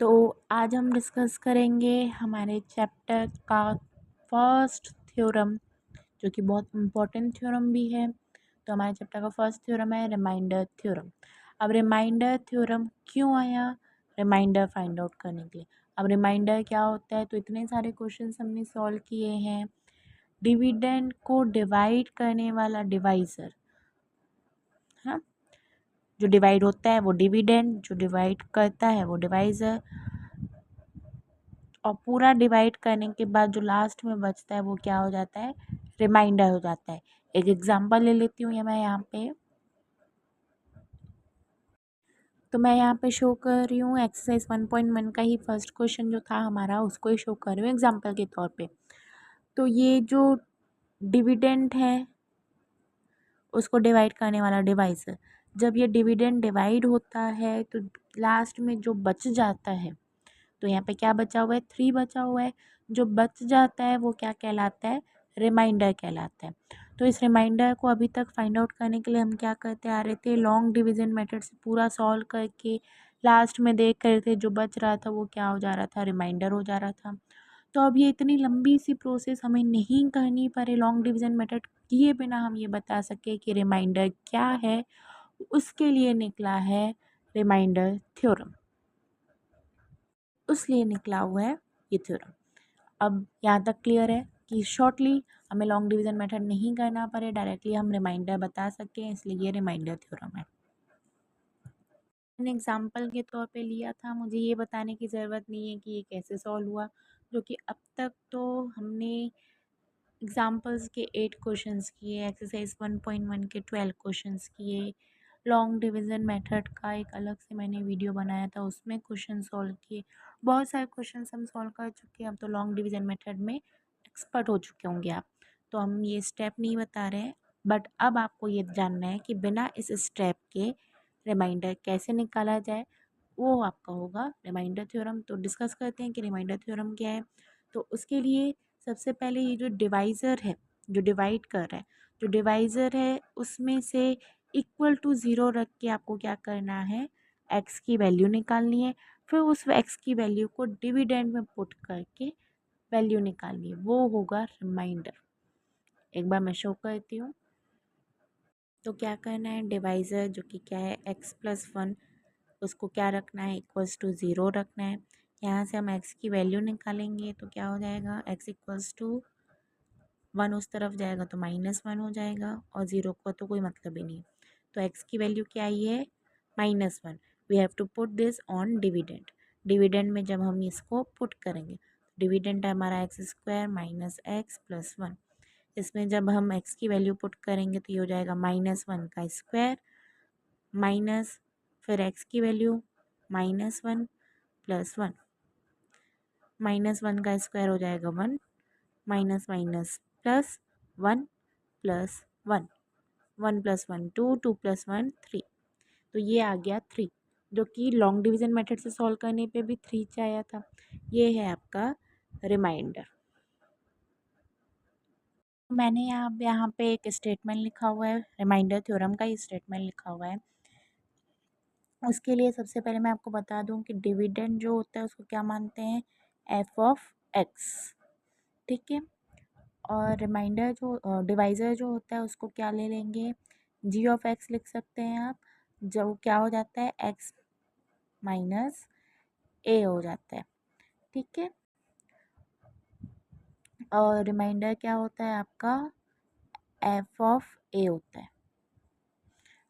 तो आज हम डिस्कस करेंगे हमारे चैप्टर का फर्स्ट थ्योरम, जो कि बहुत इम्पोर्टेंट थ्योरम भी है। तो हमारे चैप्टर का फर्स्ट थ्योरम है रिमाइंडर थ्योरम। अब रिमाइंडर थ्योरम क्यों आया? रिमाइंडर फाइंड आउट करने के लिए। अब रिमाइंडर क्या होता है? तो इतने सारे क्वेश्चंस हमने सॉल्व किए हैं। डिविडेंड को डिवाइड करने वाला डिवाइज़र, हाँ, जो डिवाइड होता है वो डिविडेंड, जो डिवाइड करता है वो डिवाइज़र, और पूरा डिवाइड करने के बाद जो लास्ट में बचता है वो क्या हो जाता है? रिमाइंडर हो जाता है। एक एग्जांपल ले लेती हूँ, ये मैं यहाँ पे, तो मैं यहाँ पे शो कर रही हूँ एक्सरसाइज 1.1 का ही फर्स्ट क्वेश्चन जो था हमारा, उसको ही शो कर रही हूँ एग्जांपल के तौर पे। तो ये जो डिविडेंड है उसको डिवाइड करने वाला डिवाइज़र, जब ये डिविडेंड डिवाइड होता है तो लास्ट में जो बच जाता है, तो यहाँ पे क्या बचा हुआ है? 3 बचा हुआ है। जो बच जाता है वो क्या कहलाता है? रिमाइंडर कहलाता है। तो इस रिमाइंडर को अभी तक फाइंड आउट करने के लिए हम क्या करते आ रहे थे? लॉन्ग डिवीजन मेथड से पूरा सॉल्व करके लास्ट में देख कर थे जो बच रहा था वो क्या हो जा रहा था? रिमाइंडर हो जा रहा था। तो अब ये इतनी लंबी सी प्रोसेस हमें नहीं करनी पड़े, लॉन्ग डिवीजन मेथड किए बिना हम ये बता सके कि रिमाइंडर क्या है, उसके लिए निकला है रिमाइंडर थ्योरम। उसलिए निकला हुआ है ये थ्योरम। अब यहाँ तक क्लियर है कि शॉर्टली हमें लॉन्ग डिवीजन मेथड नहीं करना पड़े, डायरेक्टली हम रिमाइंडर बता सकें, इसलिए ये रिमाइंडर थ्योरम है। मैंने एग्जाम्पल के तौर पे लिया था, मुझे ये बताने की ज़रूरत नहीं है कि ये कैसे सॉल्व हुआ, जो कि अब तक तो हमने एग्जाम्पल्स के 8 क्वेश्चंस किए, एक्सरसाइज 1.1 के 12 क्वेश्चंस किए, लॉन्ग डिवीज़न मेथड का एक अलग से मैंने वीडियो बनाया था, उसमें क्वेश्चन सॉल्व किए। बहुत सारे क्वेश्चंस हम सॉल्व कर चुके हैं, अब तो लॉन्ग डिवीज़न मेथड में एक्सपर्ट हो चुके होंगे आप। तो हम ये स्टेप नहीं बता रहे हैं, बट अब आपको ये जानना है कि बिना इस स्टेप के रिमाइंडर कैसे निकाला जाए, वो आपका होगा रिमाइंडर थ्योरम। तो डिस्कस करते हैं कि रिमाइंडर थ्योरम क्या है। तो उसके लिए सबसे पहले ये जो डिवाइज़र है, जो डिवाइड कर रहा है, जो डिवाइज़र है उसमें से इक्वल टू ज़ीरो रख के आपको क्या करना है? एक्स की वैल्यू निकालनी है। फिर उस एक्स की वैल्यू को डिविडेंड में पुट करके वैल्यू निकालनी है, वो होगा रिमाइंडर। एक बार मैं शो करती हूँ। तो क्या करना है? डिवाइज़र जो कि क्या है? x+1, उसको क्या रखना है? इक्वल्स टू ज़ीरो रखना है। यहाँ से हम x की वैल्यू निकालेंगे तो क्या हो जाएगा? x इक्वल्स टू 1 उस तरफ जाएगा तो -1 हो जाएगा, और ज़ीरो का तो कोई मतलब ही नहीं। तो x की वैल्यू क्या आई है? -1। We have to put this on dividend. Dividend में जब हम इसको पुट करेंगे, डिविडेंड है हमारा x² माइनस एक्स प्लस 1। इसमें जब हम x की वैल्यू पुट करेंगे तो ये हो जाएगा -1 का स्क्वायर माइनस, फिर x की वैल्यू -1 प्लस 1, -1 का स्क्वायर हो जाएगा 1, minus minus plus 1 plus 1, 1 plus 1 2, 2 plus 1 3। तो ये आ गया 3, जो कि लॉन्ग डिवीज़न मेथड से सॉल्व करने पे भी 3 आया था। ये है आपका रिमाइंडर। मैंने यहाँ पे एक स्टेटमेंट लिखा हुआ है, रिमाइंडर थ्योरम का ही स्टेटमेंट लिखा हुआ है। उसके लिए सबसे पहले मैं आपको बता दूं कि डिविडेंड जो होता है उसको क्या मानते हैं? एफ ऑफ एक्स, ठीक है। और रिमाइंडर जो डिवाइज़र जो होता है उसको क्या ले लेंगे? जी ऑफ एक्स लिख सकते हैं आप, जो क्या हो जाता है? एक्स माइनस ए हो जाता है, ठीक है। और रिमाइंडर क्या होता है आपका? एफ ऑफ ए होता है।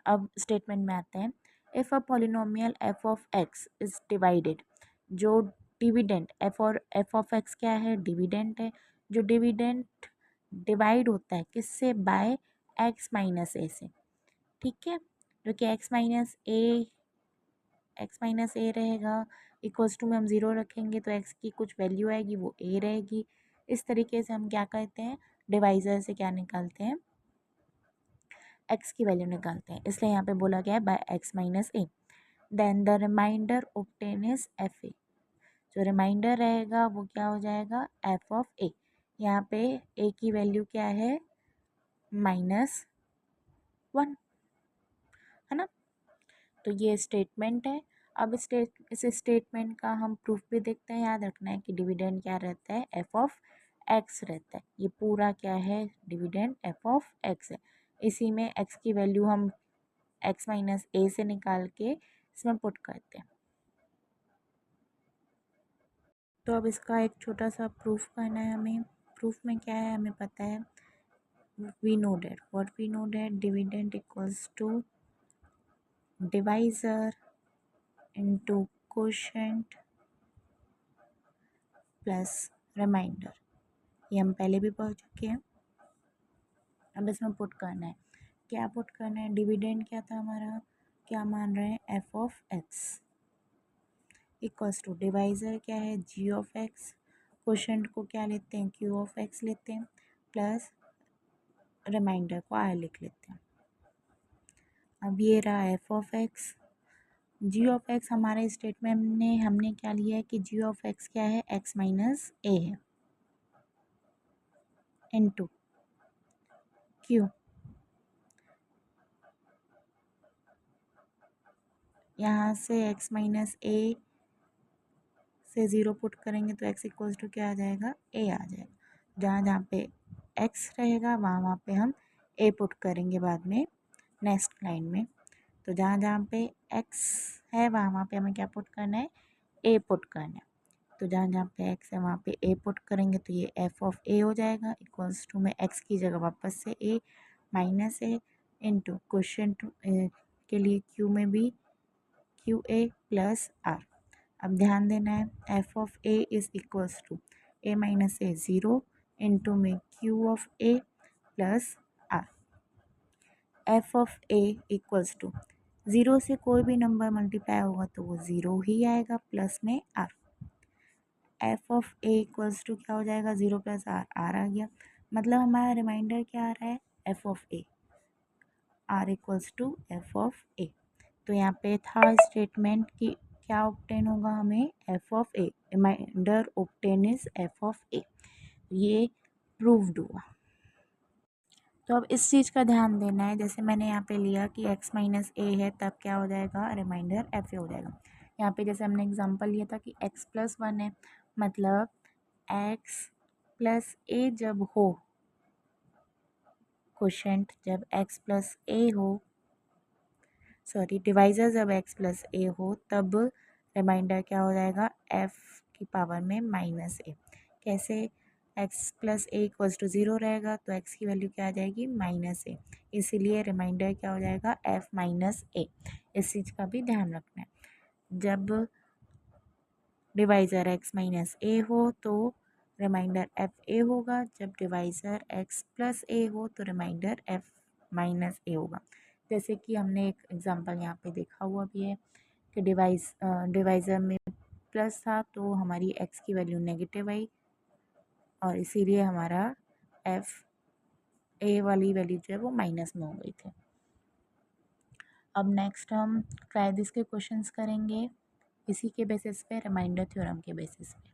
अब स्टेटमेंट में आते हैं। If a polynomial F of x is divided, जो डिविडेंड एफ ऑफ एक्स क्या है? डिविडेंड है। जो डिविडेंड डिवाइड होता है किससे? बाय एक्स माइनस ए से, ठीक है। जो कि एक्स माइनस ए रहेगा, इक्वल्स टू में हम ज़ीरो रखेंगे तो एक्स की कुछ वैल्यू आएगी वो ए रहेगी। इस तरीके से हम क्या करते हैं? डिवाइज़र से क्या निकालते हैं? एक्स की वैल्यू निकालते हैं, इसलिए यहाँ पे बोला गया है by x minus a. Then the remainder obtain is f a, जो रिमाइंडर रहेगा वो क्या हो जाएगा? F of a. यहाँ पे ए की वैल्यू क्या है? -1, है ना। तो ये स्टेटमेंट है। अब इस स्टेटमेंट का हम प्रूफ भी देखते हैं। याद रखना है कि डिविडेंड क्या रहता है, एफ ऑफ एक्स रहता है। ये पूरा क्या है, डिविडेंड एफ ऑफ एक्स है। इसी में एक्स की वैल्यू हम एक्स माइनस ए से निकाल के इसमें पुट करते हैं। तो अब इसका एक छोटा सा प्रूफ करना है हमें। प्रूफ में क्या है, हमें पता है, we know that, what we know that, dividend equals to divisor into quotient plus remainder. ये हम पहले भी पढ़ चुके हैं। अब इसमें पुट करना है, क्या पुट करना है, डिविडेंड क्या था हमारा, क्या मान रहे हैं, f of x equals to divisor क्या है, जी ऑफ एक्स, कोशेंट को क्या लेते हैं, क्यू ऑफ एक्स लेते हैं, प्लस रिमाइंडर को आर लिख लेते हैं। अब ये रहा f of x. G of x हमारे स्टेटमेंट में हमने क्या लिया है कि जी ऑफ एक्स क्या है, एक्स माइनस ए है, इनटू क्यू, यहाँ से एक्स माइनस ए से ज़ीरो पुट करेंगे तो एक्स इक्वल्स टू क्या आ जाएगा, ए आ जाएगा। जहाँ जहाँ पे एक्स रहेगा वहाँ वहाँ पे हम ए पुट करेंगे बाद में नेक्स्ट लाइन में। तो जहाँ जहाँ पे एक्स है वहाँ वहाँ पे हमें क्या पुट करना है, ए पुट करना है। तो जहाँ जहाँ पे एक्स है वहाँ पे ए पुट करेंगे तो ये एफ ऑफ ए हो जाएगा, इक्वल्स टू में एक्स की जगह वापस से ए माइनस ए इंटू क्वेश्चन के लिए क्यू में भी क्यू ए प्लस आर। अब ध्यान देना है, F of A is equals to A minus A zero into में Q of A plus R. F of A equals to zero से कोई भी नंबर मल्टीप्लाई होगा तो वो ज़ीरो ही आएगा, प्लस में R. F of A equals to क्या हो जाएगा, ज़ीरो प्लस आर, आर आ गया। मतलब हमारा रिमाइंडर क्या आ रहा है, F of A, R equals to F of A. तो यहाँ पे था स्टेटमेंट कि क्या ऑब्टेन होगा हमें, F of A, remainder obtain is F of A. ये प्रूव्ड हुआ। तो अब इस चीज़ का ध्यान देना है, जैसे मैंने यहाँ पे लिया कि x माइनस ए है तब क्या हो जाएगा, रिमाइंडर एफ ए हो जाएगा। यहाँ पे जैसे हमने एग्जांपल लिया था कि x प्लस वन है, मतलब x प्लस ए जब हो, क्वोशेंट जब x प्लस ए हो, सॉरी डिवाइज़र जब x प्लस ए हो तब रिमाइंडर क्या हो जाएगा, f की पावर में माइनस ए। कैसे, x plus a equals to zero रहेगा तो x की वैल्यू क्या आ जाएगी, माइनस ए, इसीलिए रिमाइंडर क्या हो जाएगा, f माइनस ए। इस चीज़ का भी ध्यान रखना है। जब डिवाइज़र x माइनस ए हो तो रिमाइंडर एफ ए होगा, जब डिवाइज़र x प्लस ए हो तो रिमाइंडर f माइनस ए होगा। जैसे कि हमने एक एग्जांपल यहाँ पे देखा हुआ भी है कि डिवाइज़र में प्लस था तो हमारी x की वैल्यू नेगेटिव आई और इसीलिए हमारा f ए वाली वैल्यू जो है वो माइनस में हो गई थी। अब नेक्स्ट हम ट्राई दिस के क्वेश्चंस करेंगे इसी के बेसिस पे, रिमाइंडर थ्योरम के बेसिस पे।